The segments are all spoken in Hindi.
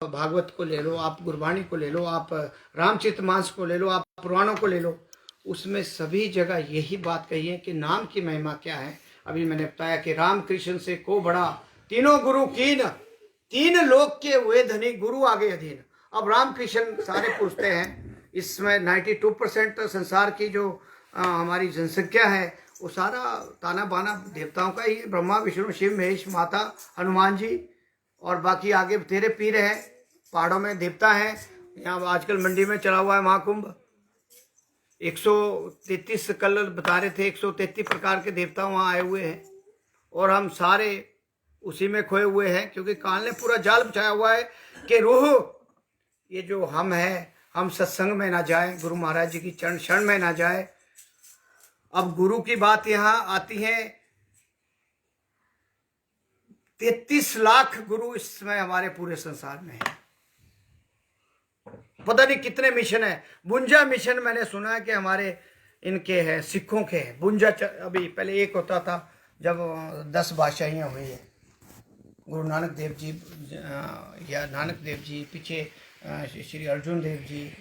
भागवत को ले लो, आप गुरबाणी को ले लो, आप रामचरितमानस को ले लो, आप पुराणों को ले लो, उसमें सभी जगह यही बात कही है कि नाम की महिमा क्या है। अभी मैंने बताया कि राम कृष्ण से को बड़ा, तीनों गुरु कीन, तीन लोक के हुए धनी, गुरु आगे अधीन। अब राम कृष्ण सारे पूछते हैं, इसमें 92% संसार की जो हमारी जनसंख्या है वो सारा ताना बाना देवताओं का ही, ब्रह्मा विष्णु शिव महेश माता हनुमान जी, और बाकी आगे तेरे पीर हैं, पहाड़ों में देवता हैं। यहाँ आजकल मंडी में चला हुआ है महाकुंभ, 133 कल बता रहे थे, 133 प्रकार के देवता वहाँ आए हुए हैं, और हम सारे उसी में खोए हुए हैं, क्योंकि काल ने पूरा जाल बिछाया हुआ है कि रूह ये जो हम है, हम सत्संग में ना जाए, गुरु महाराज जी की चरण शरण में ना जाए। अब गुरु की बात यहाँ आती है, 33 लाख गुरु इस समय हमारे पूरे संसार में है। पता नहीं कितने मिशन है। बुंजा मिशन मैंने सुना है कि हमारे इनके हैं, सिखों के हैं बुंजा। अभी पहले एक होता था जब 10 बादशाहियाँ हुई है, गुरु नानक देव जी या नानक देव जी, पीछे श्री अर्जुन देव जी,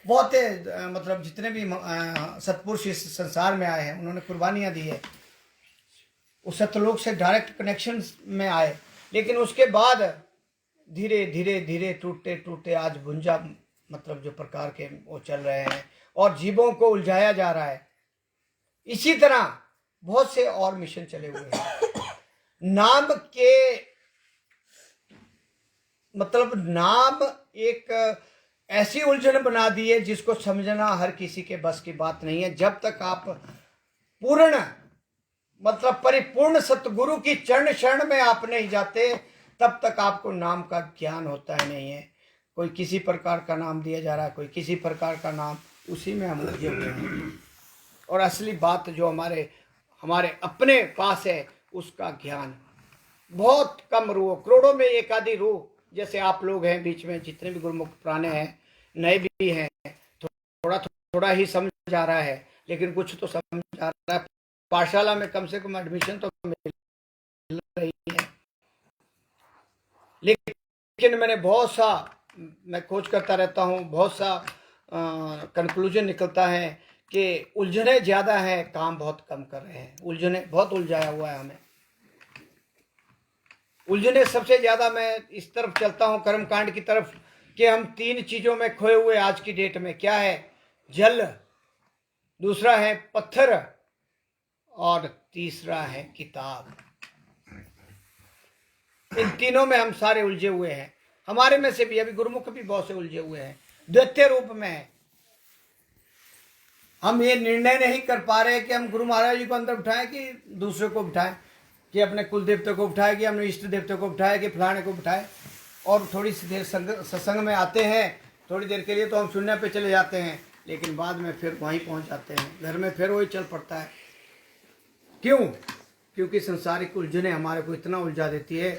बहुत मतलब जितने भी सतपुरुष इस संसार में आए हैं उन्होंने कुर्बानियाँ दी है, उस सतलोक से डायरेक्ट कनेक्शन में आए। लेकिन उसके बाद धीरे धीरे धीरे टूटते टूटते आज भुंजा मतलब जो प्रकार के वो चल रहे हैं, और जीवों को उलझाया जा रहा है। इसी तरह बहुत से और मिशन चले हुए हैं। नाम के मतलब नाम एक ऐसी उलझन बना दी है जिसको समझना हर किसी के बस की बात नहीं है। जब तक आप पूर्ण मतलब परिपूर्ण सतगुरु की चरण शरण में आप नहीं जाते, तब तक आपको नाम का ज्ञान होता है नहीं है। कोई किसी प्रकार का नाम दिया जा रहा है, कोई किसी प्रकार का नाम, उसी में हम उलझे हुए हैं। और असली बात जो हमारे अपने पास है, उसका ज्ञान बहुत कम रूह, करोड़ों में एक आधी रूह, जैसे आप लोग हैं बीच में, जितने भी गुरुमुख पुराने हैं, नए भी हैं, थोड़ा थोड़ा ही समझ आ रहा है, लेकिन कुछ तो समझ आ रहा है। पाठशाला में कम से कम एडमिशन तो मिल रही है। लेकिन मैंने मैं खोज करता रहता हूँ, बहुत सा कंक्लूजन निकलता है कि उलझने ज़्यादा है, काम बहुत कम कर रहे हैं। उलझने बहुत उलझाया हुआ है हमें, उलझने सबसे ज़्यादा। मैं इस तरफ चलता हूँ कर्मकांड की तरफ, कि हम 3 चीज़ों में खोए हुए आज की डेट में। क्या है? जल, दूसरा है पत्थर, और तीसरा है किताब। इन तीनों में हम सारे उलझे हुए हैं। हमारे में से भी अभी गुरुमुख भी बहुत से उलझे हुए हैं, द्वैतीय रूप में है। हम ये निर्णय नहीं कर पा रहे कि हम गुरु महाराज जी को अंदर बिठाएं कि दूसरे को बिठाएं, कि अपने कुल देवता को बिठाएं, कि अपने इष्ट देवता को बिठाएं, कि फलाने को बिठाएं। और थोड़ी सी देर सत्संग में आते हैं, थोड़ी देर के लिए तो हम सुनने पे चले जाते हैं, लेकिन बाद में फिर वहीं पहुंच जाते हैं, घर में फिर वही चल पड़ता है। क्यों? क्योंकि संसारिक उलझने हमारे को इतना उलझा देती है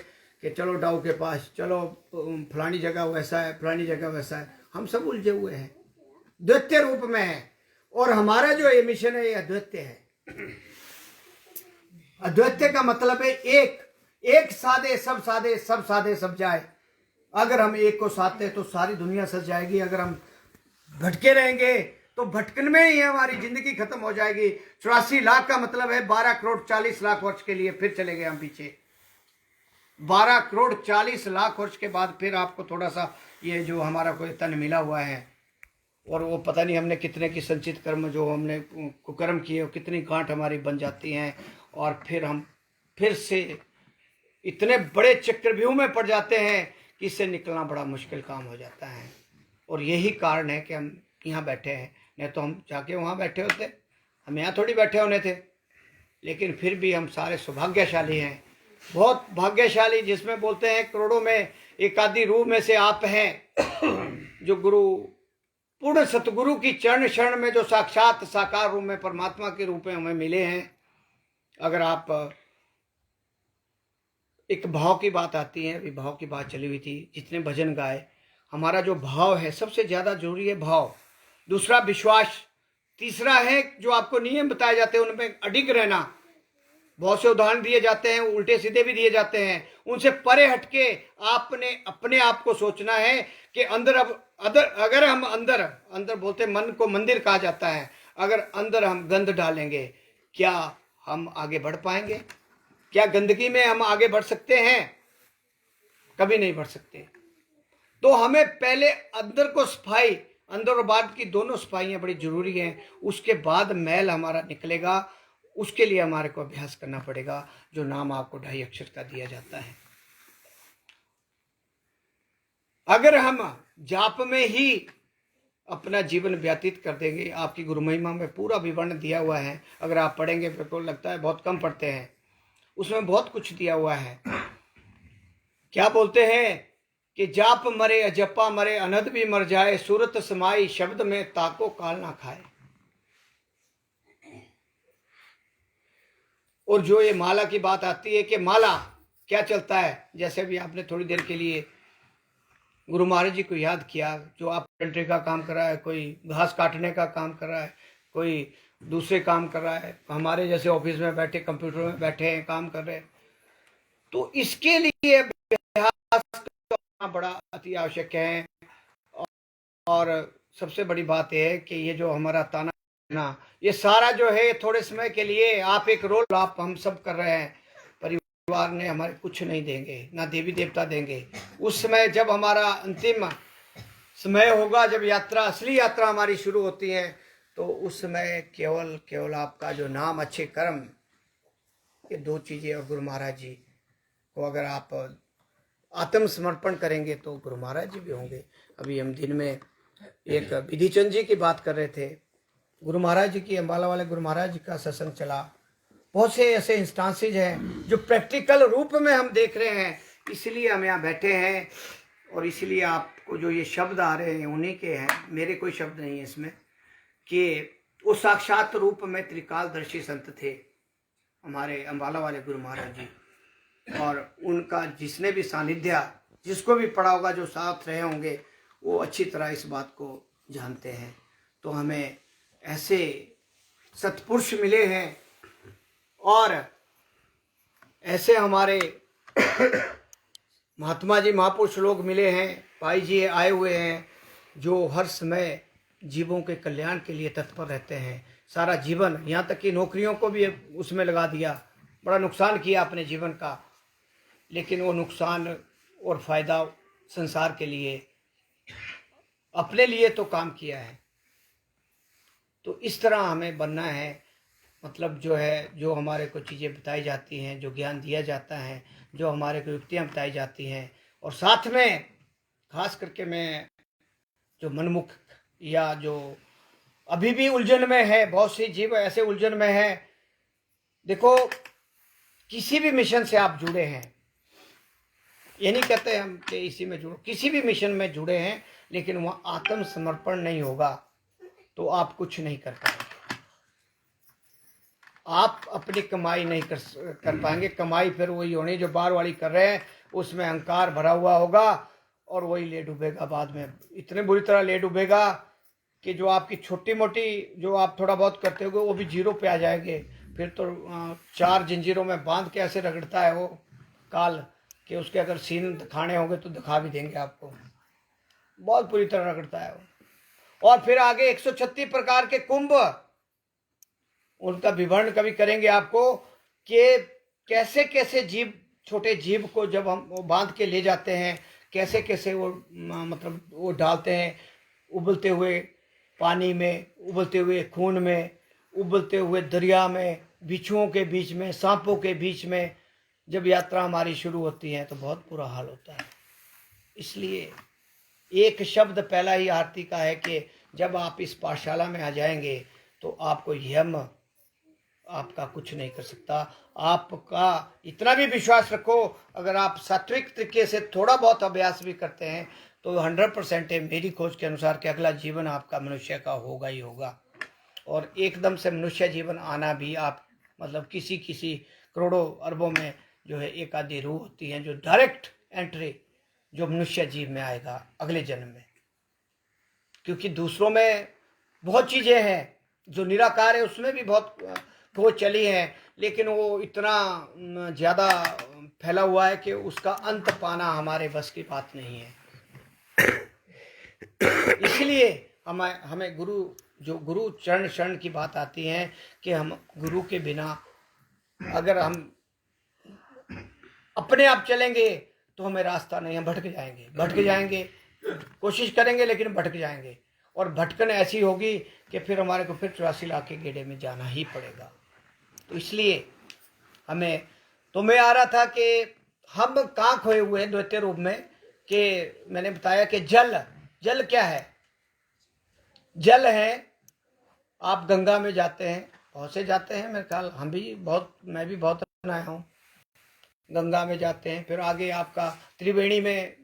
कि चलो डाऊ के पास, चलो फलानी जगह वैसा है, फलानी जगह वैसा है। हम सब उलझे हुए हैं, द्वैतीय रूप में है। और हमारा जो ये मिशन है ये अद्वैत्य है। अद्वैत्य का मतलब है एक साधे सब साधे, सब साधे सब जाए। अगर हम एक को साधते तो सारी दुनिया सज जाएगी। अगर हम भटके रहेंगे तो भटकन में ही हमारी जिंदगी खत्म हो जाएगी। 84 लाख का मतलब है 12 करोड़ 40 लाख वर्ष के लिए फिर चले गए हम पीछे। 12 करोड़ 40 लाख वर्ष के बाद फिर आपको थोड़ा सा ये जो हमारा कोई तन मिला हुआ है, और वो पता नहीं हमने कितने की संचित कर्म जो हमने कुकर्म किए, वो कितनी गांठ हमारी बन जाती हैं, और फिर हम फिर से इतने बड़े चक्रव्यूह में पड़ जाते हैं कि इससे निकलना बड़ा मुश्किल काम हो जाता है। और यही कारण है कि हम यहाँ बैठे हैं, नहीं तो हम जाके वहाँ बैठे होते, हम यहाँ थोड़ी बैठे होने थे। लेकिन फिर भी हम सारे सौभाग्यशाली हैं, बहुत भाग्यशाली, जिसमें बोलते हैं करोड़ों में एक आधी रूह में से आप हैं, जो गुरु पूर्ण सतगुरु की चरण शरण में जो साक्षात साकार रूप में परमात्मा के रूप में हमें मिले हैं। अगर आप एक भाव की बात आती है, विभाव की बात चली हुई थी, जितने भजन गाए, हमारा जो भाव है सबसे ज्यादा जरूरी है भाव। दूसरा विश्वास, तीसरा है जो आपको नियम बताए जाते हैं उनमें अडिग रहना, बहुत से उदाहरण दिए जाते हैं, उल्टे सीधे भी दिए जाते हैं। उनसे परे हटके आपने अपने आप को सोचना है कि अगर हम अंदर अंदर बोलते, मन को मंदिर कहा जाता है, अगर अंदर हम गंद डालेंगे, क्या हम आगे बढ़ पाएंगे? क्या गंदगी में हम आगे बढ़ सकते हैं? कभी नहीं बढ़ सकते। तो हमें पहले अंदर को सफाई, अंदर और बाहर की दोनों सफाइयां बड़ी जरूरी हैं। उसके बाद मैल हमारा निकलेगा। उसके लिए हमारे को अभ्यास करना पड़ेगा, जो नाम आपको 2.5 अक्षर का दिया जाता है। अगर हम जाप में ही अपना जीवन व्यतीत कर देंगे, आपकी गुरु महिमा में पूरा विवरण दिया हुआ है, अगर आप पढ़ेंगे तो लगता है बहुत कम पढ़ते हैं, उसमें बहुत कुछ दिया हुआ है। क्या बोलते हैं कि जाप मरे अजपा मरे, अनद भी मर जाए, सूरत समाई शब्द में ताको काल ना खाए। और जो ये माला की बात आती है कि माला क्या चलता है, जैसे भी आपने थोड़ी देर के लिए गुरु महाराज जी को याद किया, जो आप पेंट्री का काम कर रहा है, कोई घास काटने का काम कर रहा है, कोई दूसरे काम कर रहा है, हमारे जैसे ऑफिस में बैठे कंप्यूटर में बैठे हैं काम कर रहे हैं, तो इसके लिए अभ्यास करना बड़ा अति आवश्यक है। और सबसे बड़ी बात यह है कि ये जो हमारा ताना ना, ये सारा जो है थोड़े समय के लिए, आप एक रोल आप हम सब कर रहे हैं। परिवार ने हमारे कुछ नहीं देंगे, ना देवी देवता देंगे। उस समय जब हमारा अंतिम समय होगा, जब यात्रा, असली यात्रा हमारी शुरू होती है, तो उस समय केवल केवल आपका जो नाम, अच्छे कर्म, ये 2 चीजें, और गुरु महाराज जी को अगर आप आत्मसमर्पण करेंगे तो गुरु महाराज जी भी होंगे। अभी हम दिन में एक विधि चंद जी की बात कर रहे थे, गुरु महाराज जी की, अम्बाला वाले गुरु महाराज जी का सत्संग चला। बहुत से ऐसे इंस्टांसेज हैं जो प्रैक्टिकल रूप में हम देख रहे हैं, इसलिए हम यहाँ बैठे हैं। और इसलिए आपको जो ये शब्द आ रहे हैं उन्हीं के हैं, मेरे कोई शब्द नहीं है इसमें, कि वो साक्षात रूप में त्रिकालदर्शी संत थे हमारे अम्बाला वाले गुरु महाराज जी। और उनका जिसने भी सानिध्य, जिसको भी पढ़ा होगा, जो साथ रहे होंगे, वो अच्छी तरह इस बात को जानते हैं। तो हमें ऐसे सत्पुरुष मिले हैं और ऐसे हमारे महात्मा जी, महापुरुष लोग मिले हैं, भाई जी आए हुए हैं, जो हर समय जीवों के कल्याण के लिए तत्पर रहते हैं। सारा जीवन, यहाँ तक कि नौकरियों को भी उसमें लगा दिया, बड़ा नुकसान किया अपने जीवन का, लेकिन वो नुकसान और फायदा संसार के लिए, अपने लिए तो काम किया है। तो इस तरह हमें बनना है। मतलब जो है, जो हमारे को चीज़ें बताई जाती हैं, जो ज्ञान दिया जाता है, जो हमारे को युक्तियाँ बताई जाती हैं, और साथ में खास करके मैं जो मनमुख या जो अभी भी उलझन में है, बहुत सी जीव ऐसे उलझन में है। देखो, किसी भी मिशन से आप जुड़े हैं, ये नहीं कहते हम कि इसी में जुड़ो, किसी भी मिशन में जुड़े हैं, लेकिन वहाँ आत्मसमर्पण नहीं होगा तो आप कुछ नहीं कर पाएंगे। आप अपनी कमाई नहीं कर पाएंगे। कमाई फिर वही होनी जो बाहर वाली कर रहे हैं, उसमें अहंकार भरा हुआ होगा और वही ले डूबेगा। बाद में इतने बुरी तरह ले डूबेगा कि जो आपकी छोटी मोटी, जो आप थोड़ा बहुत करते होगे, वो भी जीरो पे आ जाएंगे। फिर तो 4 जंजीरों में बांध के ऐसे रगड़ता है वो काल, कि उसके अगर सीन दिखाने होंगे तो दिखा भी देंगे आपको, बहुत बुरी तरह रगड़ता है वो। और फिर आगे 136 प्रकार के कुंभ, उनका विवरण कभी करेंगे आपको, कि कैसे कैसे जीव, छोटे जीव को जब हम वो बांध के ले जाते हैं, कैसे कैसे वो मतलब वो डालते हैं उबलते हुए पानी में, उबलते हुए खून में, उबलते हुए दरिया में, बिच्छुओं के बीच में, सांपों के बीच में। जब यात्रा हमारी शुरू होती है तो बहुत बुरा हाल होता है। इसलिए एक शब्द पहला ही आरती का है कि जब आप इस पाठशाला में आ जाएंगे तो आपको यम आपका कुछ नहीं कर सकता। आपका इतना भी विश्वास रखो, अगर आप सात्विक तरीके से थोड़ा बहुत अभ्यास भी करते हैं तो 100% है मेरी खोज के अनुसार कि अगला जीवन आपका मनुष्य का होगा ही होगा। और एकदम से मनुष्य जीवन आना भी, आप मतलब किसी किसी करोड़ों अरबों में जो है एक आधी रूह होती है जो डायरेक्ट एंट्री जो मनुष्य जीव में आएगा अगले जन्म में। क्योंकि दूसरों में बहुत चीज़ें हैं जो निराकार है, उसमें भी बहुत खोज चली है, लेकिन वो इतना ज़्यादा फैला हुआ है कि उसका अंत पाना हमारे बस की बात नहीं है। इसलिए हमें गुरु चरण शरण की बात आती है कि हम गुरु के बिना अगर हम अपने आप चलेंगे तो हमें रास्ता नहीं, हम भटक जाएंगे, कोशिश करेंगे लेकिन भटक जाएंगे, और भटकन ऐसी होगी कि फिर हमारे को फिर 84 लाख के गेड़े में जाना ही पड़ेगा। तो इसलिए हमें, तो मैं आ रहा था कि हम कहाँ खोए हुए हैं द्वितीय रूप में, कि मैंने बताया कि जल क्या है? जल है, आप गंगा में जाते हैं, बहुत से जाते हैं, मेरे ख्याल मैं भी बहुत आया हूँ, गंगा में जाते हैं। फिर आगे आपका त्रिवेणी में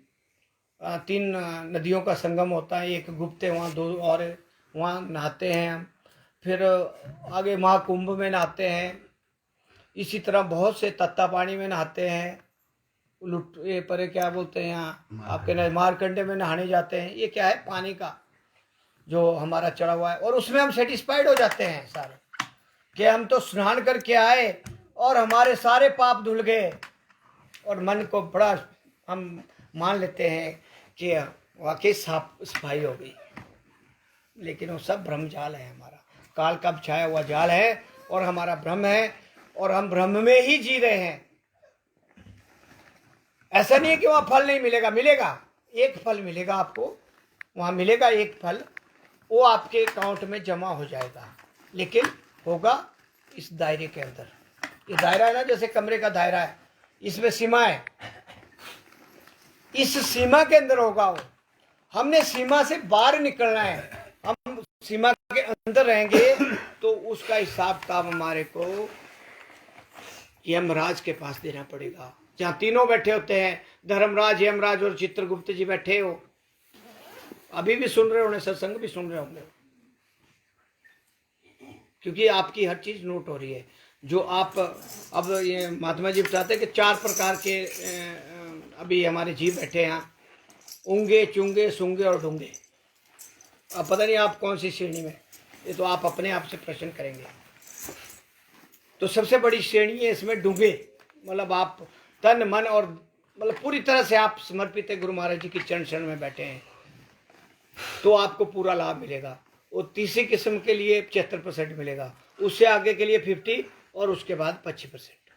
3 नदियों का संगम होता है, एक गुप्त है, वहाँ 2 और वहाँ नहाते हैं हम। फिर आगे महाकुंभ में नहाते हैं। इसी तरह बहुत से तत्तापानी में नहाते हैं, ये पर क्या बोलते हैं यहाँ आपके मारकंडे में नहाने जाते हैं। ये क्या है? पानी का जो हमारा चढ़ा हुआ है, और उसमें हम सेटिस्फाइड हो जाते हैं सारे, कि हम तो स्नान करके आए और हमारे सारे पाप धुल गए, और मन को बड़ा हम मान लेते हैं कि वाकई साफ सफाई हो गई। लेकिन वो सब भ्रम जाल है, हमारा काल का छाया हुआ जाल है, और हमारा भ्रम है, और हम भ्रम में ही जी रहे हैं। ऐसा नहीं है कि वहाँ फल नहीं मिलेगा, एक फल मिलेगा आपको, वहाँ मिलेगा एक फल, वो आपके अकाउंट में जमा हो जाएगा, लेकिन होगा इस दायरे के अंदर। ये दायरा है ना, जैसे कमरे का दायरा है, इसमें सीमा है, इस सीमा के अंदर होगा वो। हमने सीमा से बाहर निकलना है। हम सीमा के अंदर रहेंगे तो उसका हिसाब किताब हमारे को यमराज के पास देना पड़ेगा, जहाँ तीनों बैठे होते हैं, धर्मराज, यमराज और चित्रगुप्त जी बैठे हो। अभी भी सुन रहे होंगे, सत्संग भी सुन रहे होंगे, क्योंकि आपकी हर चीज नोट हो रही है। जो आप अब ये महात्मा जी बताते हैं कि 4 प्रकार के अभी हमारे जीव बैठे हैं, ऊंगे, चुंगे, सूंगे और डूंगे। अब पता नहीं आप कौन सी श्रेणी में, ये तो आप अपने आप से प्रश्न करेंगे। तो सबसे बड़ी श्रेणी है इसमें डूंगे, मतलब आप तन मन और मतलब पूरी तरह से आप समर्पित है, गुरु महाराज जी की चरण शरण में बैठे हैं, तो आपको पूरा लाभ मिलेगा। वो तीसरी किस्म के लिए 75% मिलेगा, उससे आगे के लिए 50 और उसके बाद 25%।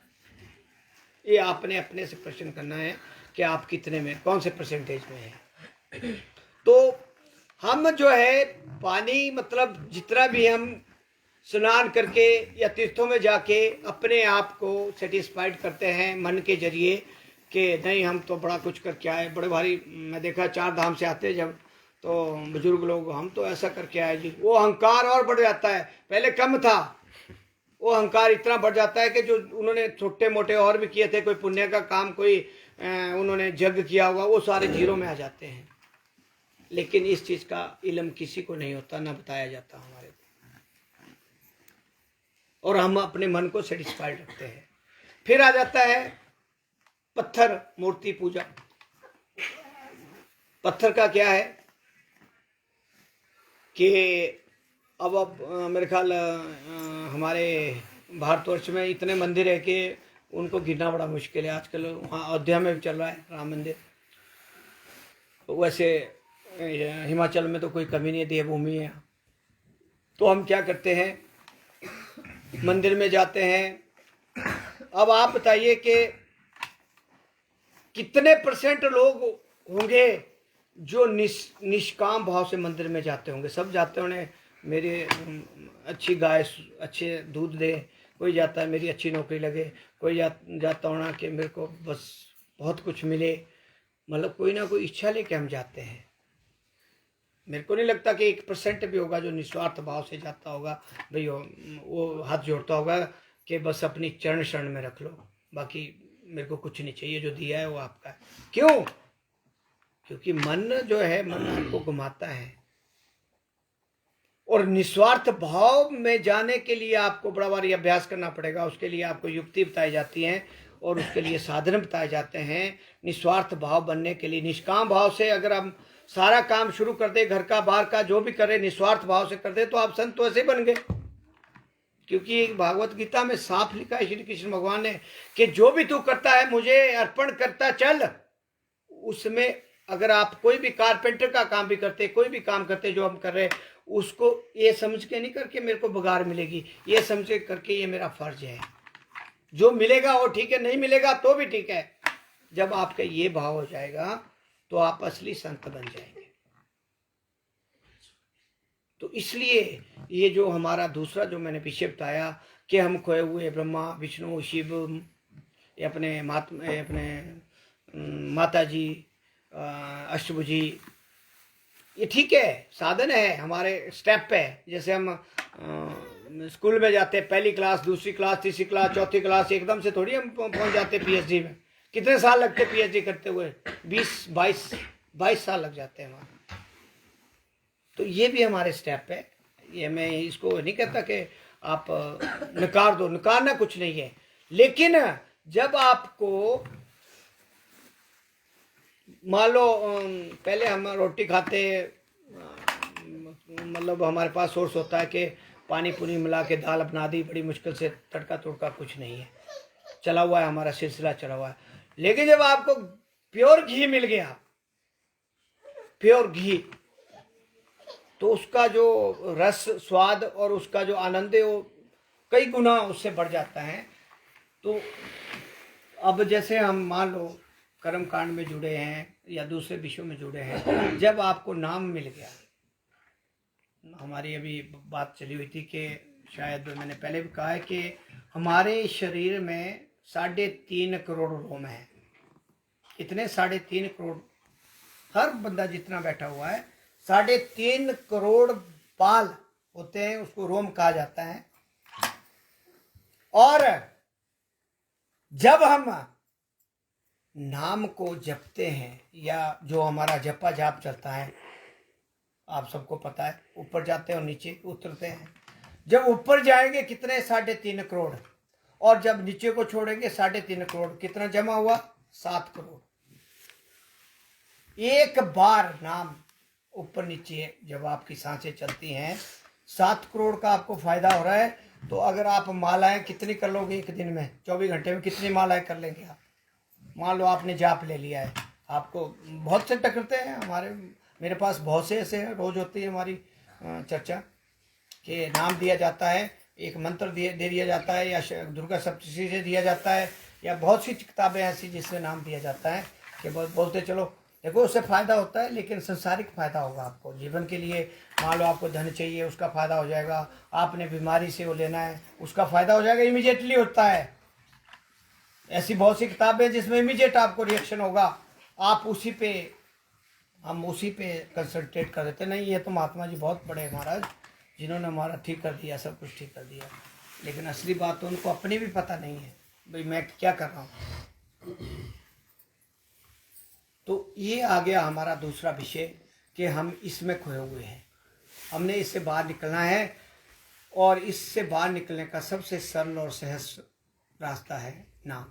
ये आपने अपने से प्रश्न करना है कि आप कितने में, कौन से परसेंटेज में है। तो हम जो है पानी, मतलब जितना भी हम स्नान करके या तीर्थों में जाके अपने आप को सेटिस्फाइड करते हैं मन के जरिए कि नहीं हम तो बड़ा कुछ करके आए, बड़े भारी। मैं देखा 4 धाम से आते जब, तो बुजुर्ग लोग, हम तो ऐसा करके आए जी, वो अहंकार और बढ़ जाता है। पहले कम था, वो अहंकार इतना बढ़ जाता है कि जो उन्होंने छोटे मोटे और भी किए थे, कोई पुण्य का काम, कोई उन्होंने यज्ञ किया होगा, वो सारे जीरो में आ जाते हैं। लेकिन इस चीज का इल्म किसी को नहीं होता, ना बताया जाता हमारे को, और हम अपने मन को सेटिस्फाइड रखते हैं। फिर आ जाता है पत्थर मूर्ति पूजा। पत्थर का क्या है कि अब मेरे ख्याल हमारे भारतवर्ष में इतने मंदिर है कि उनको गिनना बड़ा मुश्किल है। आजकल वहाँ अयोध्या में भी चल रहा है राम मंदिर, वैसे हिमाचल में तो कोई कमी नहीं है, देवभूमि है। तो हम क्या करते हैं, मंदिर में जाते हैं। अब आप बताइए कि कितने % लोग होंगे जो निष्काम भाव से मंदिर में जाते होंगे। सब जाते होंगे मेरी अच्छी गाय अच्छे दूध दे, कोई जाता है मेरी अच्छी नौकरी लगे, कोई जाता होना कि मेरे को बस बहुत कुछ मिले, मतलब कोई ना कोई इच्छा लेके हम जाते हैं। मेरे को नहीं लगता कि 1% भी होगा जो निस्वार्थ भाव से जाता होगा। भाई वो हाथ जोड़ता होगा कि बस अपनी चरण शरण में रख लो, बाकी मेरे को कुछ नहीं चाहिए, जो दिया है वो आपका है। क्यों? क्योंकि मन जो है, मन आपको घुमाता है, और निस्वार्थ भाव में जाने के लिए आपको बड़ा भारी अभ्यास करना पड़ेगा। उसके लिए आपको युक्ति बताई जाती है और उसके लिए साधन बताए जाते हैं। निस्वार्थ भाव बनने के लिए, निष्काम भाव से अगर हम सारा काम शुरू कर दे, घर का बाहर का जो भी करे निस्वार्थ भाव से कर दे, तो आप संत तो ऐसे बन गए। क्योंकि भागवत गीता में साफ लिखा है श्री कृष्ण भगवान ने कि जो भी तू करता है मुझे अर्पण करता चल। उसमें अगर आप कोई भी कारपेंटर का काम भी करते, कोई भी काम करते जो हम कर रहे हैं, उसको ये समझ के नहीं करके मेरे को बगार मिलेगी, ये समझ के करके ये मेरा फर्ज है। जो मिलेगा वो ठीक है, नहीं मिलेगा तो भी ठीक है। जब आपका ये भाव हो जाएगा तो आप असली संत बन जाएंगे। तो इसलिए ये जो हमारा दूसरा जो मैंने विषय बताया कि हम खोए हुए ब्रह्मा विष्णु शिव, अपने माता जी, अष्टभुजी, ये ठीक है, साधन है, हमारे स्टेप है। जैसे हम स्कूल में जाते हैं, पहली क्लास, दूसरी क्लास, तीसरी क्लास, चौथी क्लास, एकदम से थोड़ी हम पहुंच जाते पीएचडी में। कितने साल लगते पीएचडी करते हुए? 22 साल लग जाते हैं हमारे। तो ये भी हमारे स्टेप है। ये मैं इसको नहीं कहता कि आप नकार दो, नकारना कुछ नहीं है, लेकिन जब आपको मान लो पहले हम रोटी खाते, मतलब हमारे पास सोर्स होता है कि पानी पुनी मिला के दाल बना दी, बड़ी मुश्किल से, तड़का तुड़का कुछ नहीं है, चला हुआ है, हमारा सिलसिला चला हुआ है। लेकिन जब आपको प्योर घी मिल गया, प्योर घी, तो उसका जो रस, स्वाद और उसका जो आनंद है वो कई गुना उससे बढ़ जाता है। तो अब जैसे हम मान लो कर्म कांड में जुड़े हैं या दूसरे विषयों में जुड़े हैं, जब आपको नाम मिल गया, हमारी अभी बात चली हुई थी कि शायद मैंने पहले भी कहा है कि हमारे शरीर में 3.5 करोड़ रोम है। इतने 3.5 करोड़, हर बंदा जितना बैठा हुआ है 3.5 करोड़ बाल होते हैं, उसको रोम कहा जाता है। और जब हम नाम को जपते हैं या जो हमारा जपा जाप चलता है, आप सबको पता है, ऊपर जाते हैं और नीचे उतरते हैं। जब ऊपर जाएंगे कितने 3.5 करोड़, और जब नीचे को छोड़ेंगे 3.5 करोड़, कितना जमा हुआ? 7 करोड़। एक बार नाम ऊपर नीचे जब आपकी सांसें चलती हैं, 7 करोड़ का आपको फायदा हो रहा है। तो अगर आप मालाएं कितनी कर लोगे एक दिन में, 24 घंटे में कितनी मालाएं कर लेंगे आप? मान लो आपने जाप ले लिया है, आपको बहुत से टकरते हैं, मेरे पास बहुत से ऐसे हैं, रोज होती है हमारी चर्चा कि नाम दिया जाता है, एक मंत्र दे दिया जाता है, या दुर्गा सप्तशती से दिया जाता है, या बहुत सी किताबें ऐसी जिससे नाम दिया जाता है कि बोलते चलो। देखो उससे फ़ायदा होता है, लेकिन संसारिक फ़ायदा होगा आपको जीवन के लिए। मान लो आपको धन चाहिए, उसका फ़ायदा हो जाएगा। आपने बीमारी से वो लेना है, उसका फ़ायदा हो जाएगा, इमीडिएटली होता है। ऐसी बहुत सी किताबें जिसमें इमीडिएट आपको रिएक्शन होगा, आप हम उसी पे कंसंट्रेट कर देते। नहीं, ये तो महात्मा जी बहुत बड़े महाराज, जिन्होंने हमारा ठीक कर दिया, सब कुछ ठीक कर दिया। लेकिन असली बात तो उनको अपनी भी पता नहीं है, भाई मैं क्या कर रहा हूँ। तो ये आ गया हमारा दूसरा विषय कि हम इसमें खोए हुए हैं, हमने इससे बाहर निकलना है। और इससे बाहर निकलने का सबसे सरल और सहज रास्ता है नाम।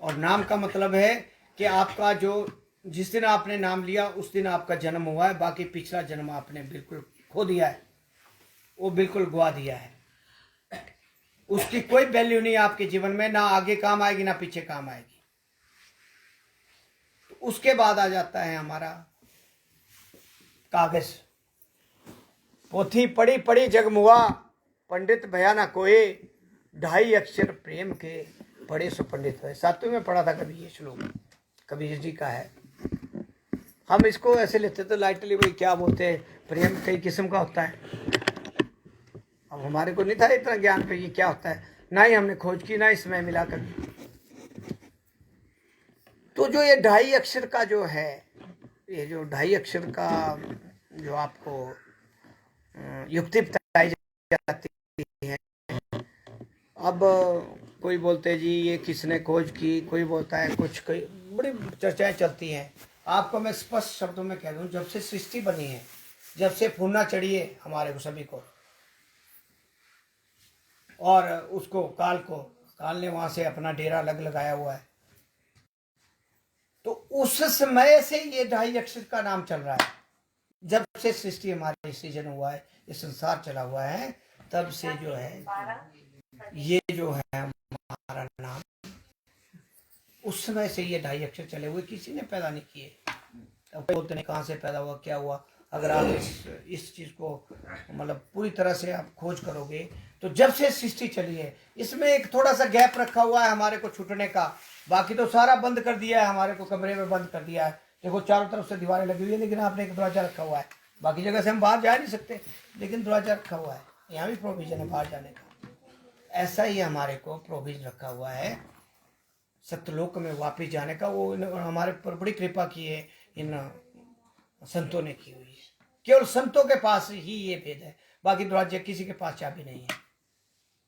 और नाम का मतलब है कि आपका जो जिस दिन आपने नाम लिया उस दिन आपका जन्म हुआ है, बाकी पिछला जन्म आपने बिल्कुल खो दिया है, वो बिल्कुल गवा दिया है। उसकी कोई वैल्यू नहीं आपके जीवन में, ना आगे काम आएगी ना पीछे काम आएगी। तो उसके बाद आ जाता है हमारा कागज। पोथी पढ़ी पढ़ी जगमुआ, पंडित भया ना कोई, 2.5 अक्षर प्रेम के पढ़े सो पंडित हुए। 7वीं में पढ़ा था कभी ये श्लोक, कबीर जी का है। हम इसको ऐसे लेते तो लाइटली, भाई क्या बोलते हैं, प्रेम कई किस्म का होता है। अब हमारे को नहीं था इतना ज्ञान पे ये क्या होता है, ना ही हमने खोज की, ना इसमें मिला कर। तो जो ये 2.5 अक्षर का जो है, ये जो 2.5 अक्षर का जो आपको युक्ति बताई जाती है। अब कोई बोलते जी ये किसने खोज की, कोई बोलता है कुछ, कोई बड़ी चर्चाएं चलती हैं। आपको मैं स्पष्ट शब्दों में कह दूं, जब से सृष्टि बनी है, जब से फूलना चढ़ी है हमारे को सभी को, और उसको काल ने वहां से अपना डेरा लगाया हुआ है, तो उस समय से ये 2.5 अक्षर का नाम चल रहा है। जब से सृष्टि हमारी सृजन हुआ है, ये संसार चला हुआ है, तब से जो है ये जो है हमारा नाम, उस समय से ये 2.5 अक्षर चले हुए, किसी ने पैदा नहीं किए। अब बोलते नहीं कहाँ से पैदा हुआ, क्या हुआ। अगर आप इस चीज़ को मतलब पूरी तरह से आप खोज करोगे तो जब से सृष्टि चली है, इसमें एक थोड़ा सा गैप रखा हुआ है हमारे को छूटने का, बाकी तो सारा बंद कर दिया है, हमारे को कमरे में बंद कर दिया है। देखो चारों तरफ से दीवारें लगी हुई है, लेकिन आपने एक दरवाजा रखा हुआ है। बाकी जगह से हम बाहर जा नहीं सकते, लेकिन दरवाजा रखा हुआ है, यहाँ भी प्रोविजन है बाहर जाने का। ऐसा ही हमारे को प्रोविजन रखा हुआ है सत्यलोक में वापिस जाने का। वो हमारे पर बड़ी कृपा की है, इन संतों ने की हुई है। केवल संतों के पास ही ये भेद है, बाकी दरवाजे किसी के पास चाबी नहीं है,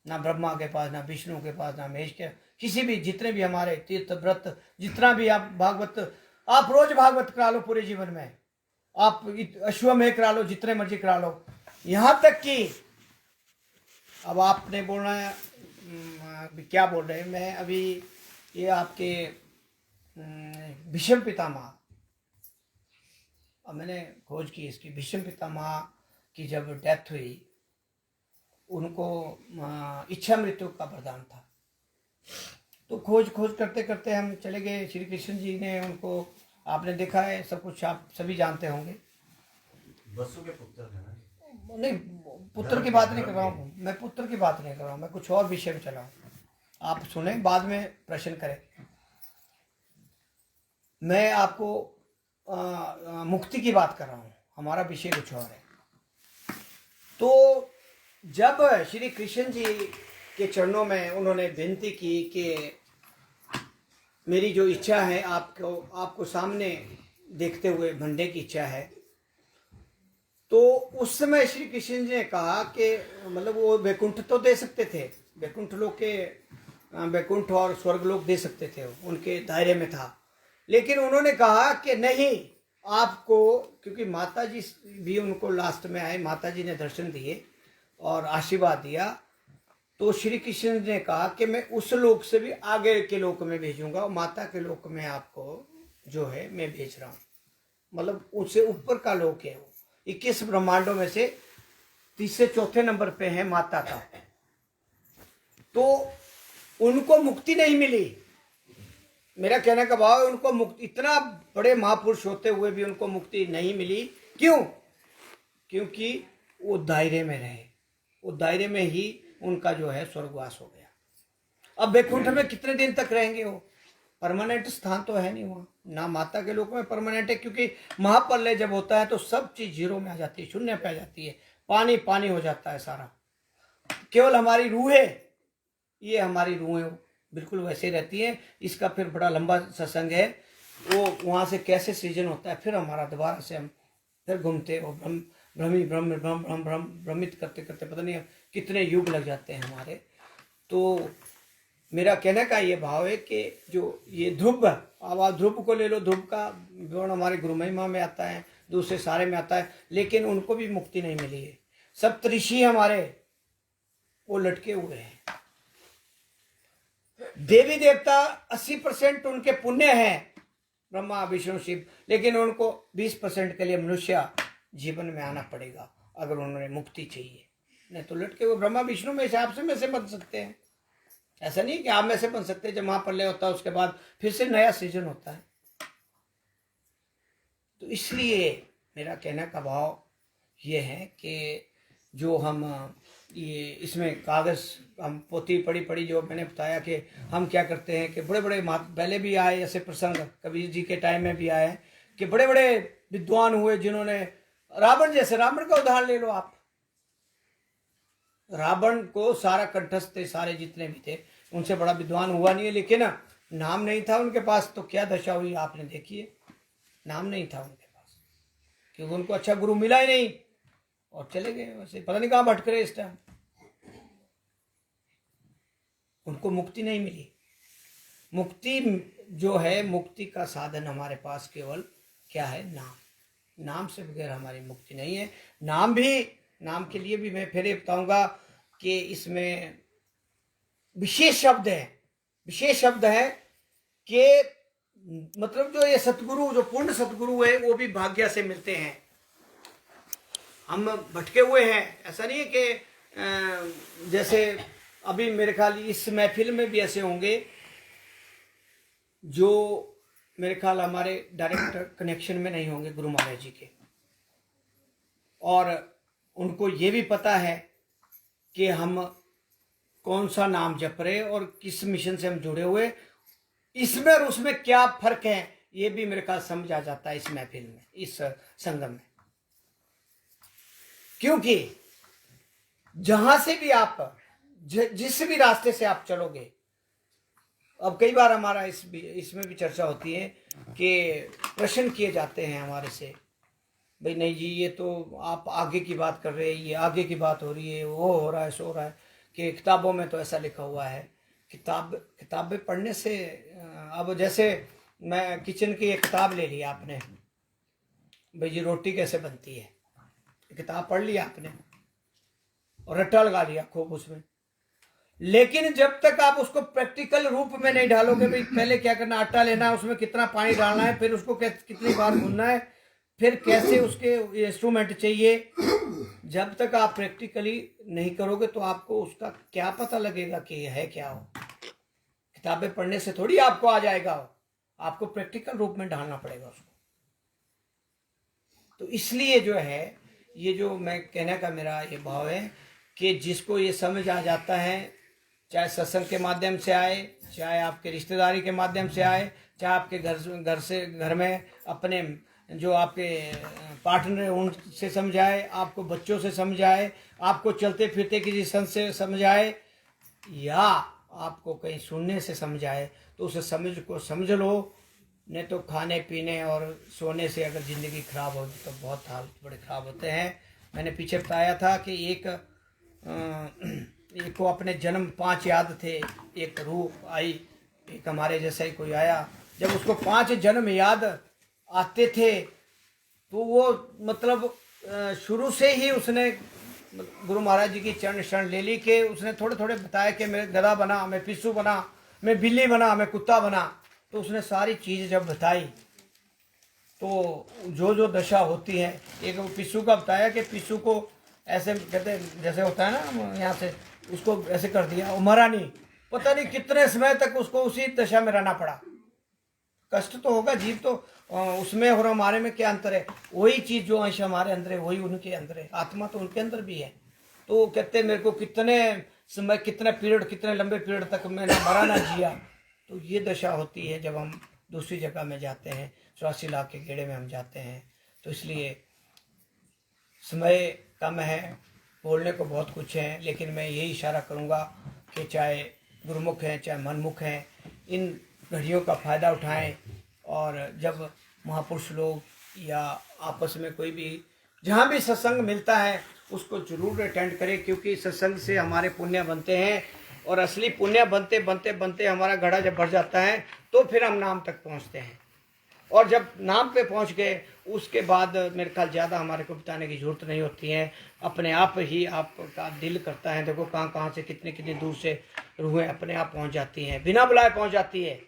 ना ब्रह्मा के पास, ना विष्णु के पास, ना महेश के, किसी भी, जितने भी हमारे तीर्थ व्रत, जितना भी आप भागवत, आप रोज भागवत करा लो पूरे जीवन में, आप अश्वमेध करा लो, जितने मर्जी करा लो, यहाँ तक कि अब आपने बोलना है क्या बोल रहे हैं, मैं अभी ये आपके भीष्म पितामह, अब मैंने खोज की इसकी, भीष्म पितामह की जब डेथ हुई, उनको इच्छा मृत्यु का वरदान था। तो खोज करते करते हम चले गए, श्री कृष्ण जी ने उनको, आपने देखा है सब कुछ, आप सभी जानते होंगे। वसु के पुत्र है ना? नहीं, पुत्र की बात नहीं कर रहा हूँ मैं, पुत्र की बात नहीं कर रहा हूँ मैं, कुछ और विषय में चला हूँ। आप सुने, बाद में प्रश्न करें। मैं आपको मुक्ति की बात कर रहा हूँ, हमारा विषय कुछ और है। तो जब श्री कृष्ण जी के चरणों में उन्होंने विनती की कि मेरी जो इच्छा है आपको सामने देखते हुए भंडे की इच्छा है, तो उस समय श्री कृष्ण जी ने कहा कि मतलब वो वैकुंठ तो दे सकते थे, वैकुंठ लोक के वैकुंठ और स्वर्ग लोक दे सकते थे, उनके दायरे में था, लेकिन उन्होंने कहा कि नहीं आपको, क्योंकि माता जी भी उनको लास्ट में आए, माता जी ने दर्शन दिए और आशीर्वाद दिया, तो श्री कृष्ण ने कहा कि मैं उस लोक से भी आगे के लोक में भेजूंगा, और माता के लोक में आपको जो है मैं भेज रहा हूँ, मतलब उससे ऊपर का लोक है वो। 21 ब्रह्मांडों में से तीसरे चौथे नंबर पे है माता का। तो उनको मुक्ति नहीं मिली, मेरा कहने का भाव है उनको मुक्ति, इतना बड़े महापुरुष होते हुए भी उनको मुक्ति नहीं मिली। क्यों? क्योंकि वो दायरे में रहे, वो दायरे में ही उनका जो है स्वर्गवास हो गया। अब वैकुंठ में कितने दिन तक रहेंगे वो? परमानेंट स्थान तो है नहीं वहाँ, ना माता के लोक में परमानेंट है, क्योंकि महाप्रलय जब होता है तो सब चीज जीरो में आ जाती है, शून्य पे आ जाती है, पानी पानी हो जाता है सारा। केवल हमारी रूहें, ये हमारी रूहें बिल्कुल वैसे रहती है। इसका फिर बड़ा लंबा सत्संग है, वो वहाँ से कैसे सृजन होता है, फिर हमारा दोबारा से हम फिर घूमते और भ्रमित करते करते पता नहीं कितने युग लग जाते हैं हमारे। तो मेरा कहने का ये भाव है कि जो ये ध्रुव, अब आप ध्रुव को ले लो, ध्रुव का विवरण हमारे गुरु महिमा में आता है, दूसरे सारे में आता है, लेकिन उनको भी मुक्ति नहीं मिली है। सप्तऋषि हमारे वो लटके हुए हैं, देवी देवता 80% उनके पुण्य हैं, ब्रह्मा विष्णु शिव, लेकिन उनको 20% के लिए मनुष्य जीवन में आना पड़ेगा अगर उन्होंने मुक्ति चाहिए, नहीं तो लटके हुए ब्रह्मा विष्णु में से आप में से बन सकते हैं। ऐसा नहीं कि आप में से बन सकते हैं, जब महाप्रलय होता है उसके बाद फिर से नया सृजन होता है। तो इसलिए मेरा कहने का भाव ये है कि जो हम ये इसमें कागज हम पोथी पढ़ी जो मैंने बताया कि हम क्या करते हैं कि बड़े बड़े पहले भी आए ऐसे प्रसंग, कबीर जी के टाइम में भी आए कि बड़े बड़े विद्वान हुए जिन्होंने, रावण जैसे, रावण का उदाहरण ले लो आप, रावण को सारा कंठस्थ थे, सारे जितने भी थे, उनसे बड़ा विद्वान हुआ नहीं है, लेकिन नाम नहीं था उनके पास, तो क्या दशा हुई आपने देखी है, नाम नहीं था उनके पास, क्योंकि उनको अच्छा गुरु मिला ही नहीं और चले गए वैसे, पता नहीं कहाँ भटक रहे इस टाइम, उनको मुक्ति नहीं मिली। मुक्ति जो है, मुक्ति का साधन हमारे पास केवल क्या है? नाम। नाम से बगैर हमारी मुक्ति नहीं है। नाम भी, नाम के लिए भी मैं फिर ये बताऊंगा कि इसमें विशेष शब्द है, विशेष शब्द है कि मतलब जो ये सतगुरु, जो पूर्ण सतगुरु है, वो भी भाग्य से मिलते हैं। हम भटके हुए हैं, ऐसा नहीं है कि जैसे अभी मेरे ख्याल इस महफिल में भी ऐसे होंगे जो मेरे ख्याल हमारे डायरेक्ट कनेक्शन में नहीं होंगे गुरु महाराज जी के, और उनको ये भी पता है कि हम कौन सा नाम जप रहे और किस मिशन से हम जुड़े हुए, इसमें और उसमें क्या फर्क है, ये भी मेरे ख्याल समझ आ जाता है इस महफिल में, इस संगम में। क्योंकि जहां से भी आप जिस भी रास्ते से आप चलोगे, अब कई बार हमारा इसमें भी चर्चा होती है कि प्रश्न किए जाते हैं हमारे से, भाई नहीं जी ये तो आप आगे की बात कर रहे हैं, ये आगे की बात हो रही है, वो हो रहा है, सो हो रहा है, कि किताबों में तो ऐसा लिखा हुआ है। किताबें पढ़ने से, अब जैसे मैं किचन की एक किताब ले ली आपने, भाई जी रोटी कैसे बनती है, किताब पढ़ लिया आपने और रट्टा लगा लिया खूब उसमें, लेकिन जब तक आप उसको प्रैक्टिकल रूप में नहीं डालोगे, भाई पहले क्या करना, आटा लेना है, उसमें कितना पानी डालना है, फिर उसको कितनी बार भूनना है, फिर कैसे उसके इंस्ट्रूमेंट चाहिए, जब तक आप प्रैक्टिकली नहीं करोगे तो आपको उसका क्या पता लगेगा कि यह है क्या हो। किताबें पढ़ने से थोड़ी आपको आ जाएगा, आपको प्रैक्टिकल रूप में ढालना पड़ेगा उसको। तो इसलिए जो है, ये जो मैं कहने का मेरा ये भाव है कि जिसको ये समझ आ जाता है, चाहे सत्संग के माध्यम से आए, चाहे आपके रिश्तेदारी के माध्यम से आए, चाहे आपके घर में अपने जो आपके पार्टनर है उनसे समझाए, आपको बच्चों से समझाए, आपको चलते फिरते किसी संत से समझाए, या आपको कहीं सुनने से समझाए, तो उसे समझ लो। नहीं तो खाने पीने और सोने से अगर ज़िंदगी खराब होगी तो बहुत हाल बड़े ख़राब होते हैं। मैंने पीछे बताया था कि एक को अपने जन्म 5 याद थे, एक रूह आई, एक हमारे जैसा ही कोई आया, जब उसको 5 जन्म याद आते थे तो वो मतलब शुरू से ही उसने गुरु महाराज जी की चरण शरण ले ली, कि उसने थोड़े थोड़े बताया कि मैं गधा बना, मैं पिस्सू बना, मैं बिल्ली बना, मैं कुत्ता बना। तो उसने सारी चीज़ जब बताई तो जो जो दशा होती है, एक पिस्सू का बताया कि पिस्सू को ऐसे कहते जैसे होता है ना, यहाँ से उसको ऐसे कर दिया, वो मरा नहीं, पता नहीं कितने समय तक उसको उसी दशा में रहना पड़ा। कष्ट तो होगा, जीव तो उसमें और हमारे में क्या अंतर है, वही चीज़ जो अंश हमारे अंदर है वही उनके अंदर है, आत्मा तो उनके अंदर भी है। तो कहते मेरे को कितने समय, कितने पीरियड, कितने लंबे पीरियड तक मैंने मरा ना जिया। तो ये दशा होती है जब हम दूसरी जगह में जाते हैं, 84 लाख के गेड़े में हम जाते हैं। तो इसलिए समय कम है, बोलने को बहुत कुछ है, लेकिन मैं यही इशारा करूँगा कि चाहे गुरुमुख हैं चाहे मनमुख हैं, इन घड़ियों का फ़ायदा उठाएं। और जब महापुरुष लोग या आपस में कोई भी जहाँ भी सत्संग मिलता है उसको जरूर अटेंड करें, क्योंकि सत्संग से हमारे पुण्य बनते हैं, और असली पुण्य बनते बनते बनते हमारा घड़ा जब भर जाता है तो फिर हम नाम तक पहुँचते हैं। और जब नाम पे पहुँच गए उसके बाद मेरे ख्याल ज़्यादा हमारे को बताने की ज़रूरत नहीं होती है, अपने आप ही आपका दिल करता है। देखो कहाँ कहाँ से कितने कितने दूर से रूहें अपने आप पहुँच जाती हैं, बिना बुलाए पहुँच जाती है,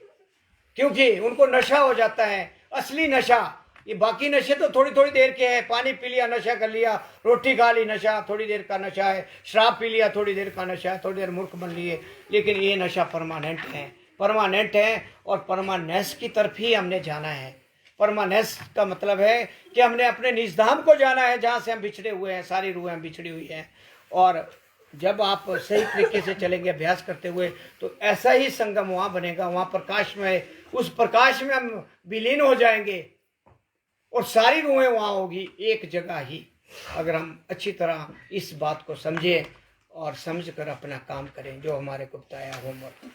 क्योंकि उनको नशा हो जाता है, असली नशा। ये बाकी नशे तो थोड़ी थोड़ी देर के हैं, पानी पी लिया नशा कर लिया, रोटी खा ली नशा थोड़ी देर का नशा है, शराब पी लिया थोड़ी देर का नशा है, थोड़ी देर मूर्ख बन लिए, लेकिन ये नशा परमानेंट है, परमानेंट है। और परमानेंस की तरफ ही हमने जाना है। परमानेंस का मतलब है कि हमने अपने निजधाम को जाना है, जहाँ से हम बिछड़े हुए हैं, सारी रूहें बिछड़ी हुई हैं। और जब आप सही तरीके से चलेंगे अभ्यास करते हुए तो ऐसा ही संगम वहाँ बनेगा, वहाँ प्रकाश में, उस प्रकाश में हम विलीन हो जाएंगे और सारी रूहें वहाँ होगी एक जगह ही। अगर हम अच्छी तरह इस बात को समझें और समझ कर अपना काम करें जो हमारे को बताया होमवर्क।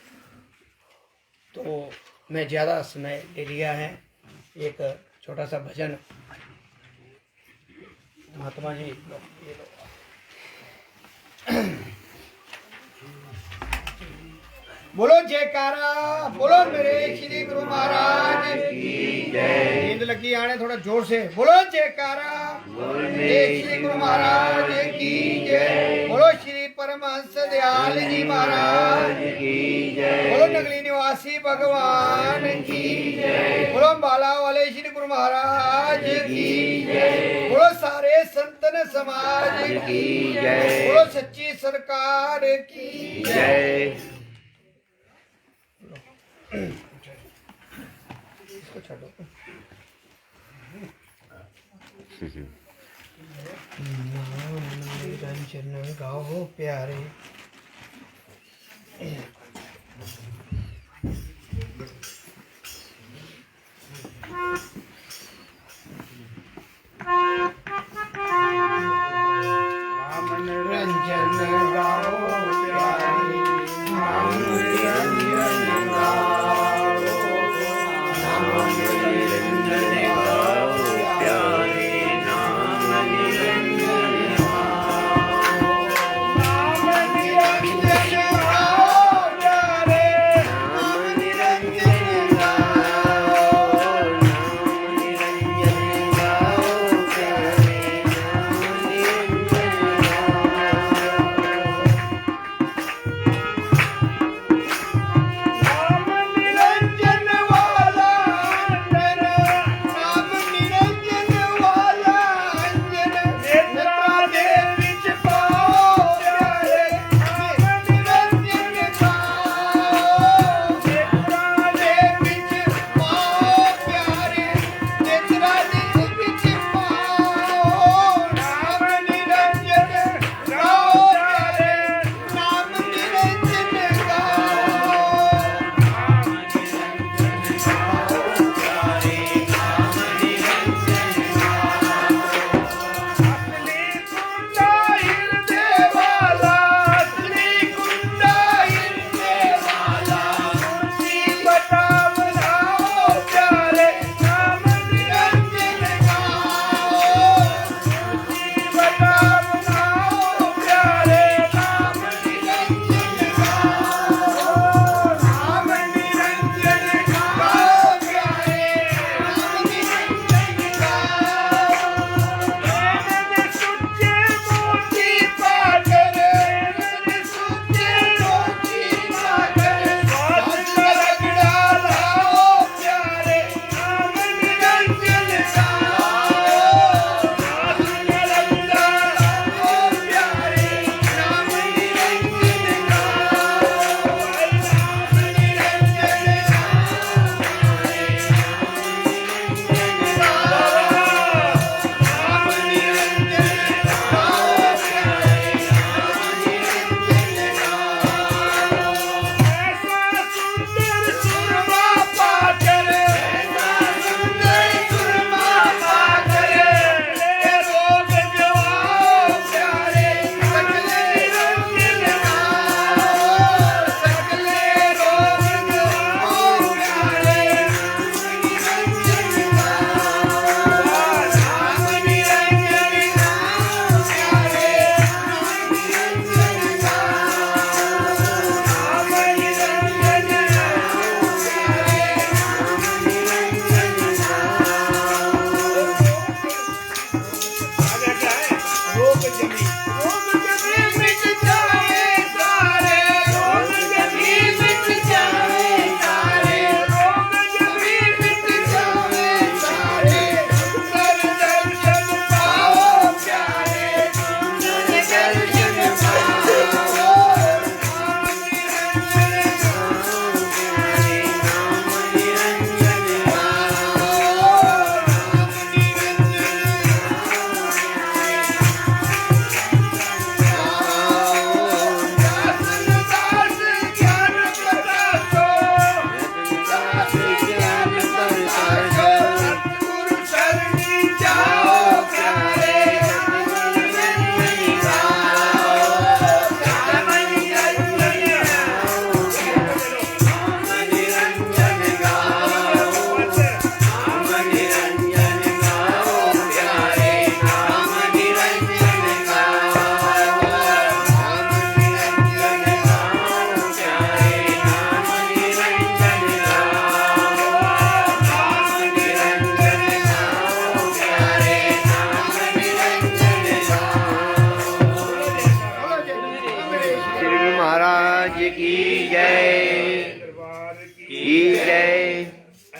तो मैं ज़्यादा समय ले लिया है, एक छोटा सा भजन महात्मा जी बोलो जयकारा, बोलो मेरे श्री गुरु महाराज की जय। नींद लगी आने थोड़ा जोर से बोलो जयकारा, मेरे श्री गुरु महाराज की जय। बोलो श्री परमहंस दयाल जी महाराज की जय। बोलो नगली निवासी भगवान की जय। बोलो बाला वाले श्री गुरु महाराज की जय। बोलो सारे संतन समाज की जय। बोलो सच्ची सरकार की जय। इसको छोड़ो। नाम चरण गाओ प्यारे।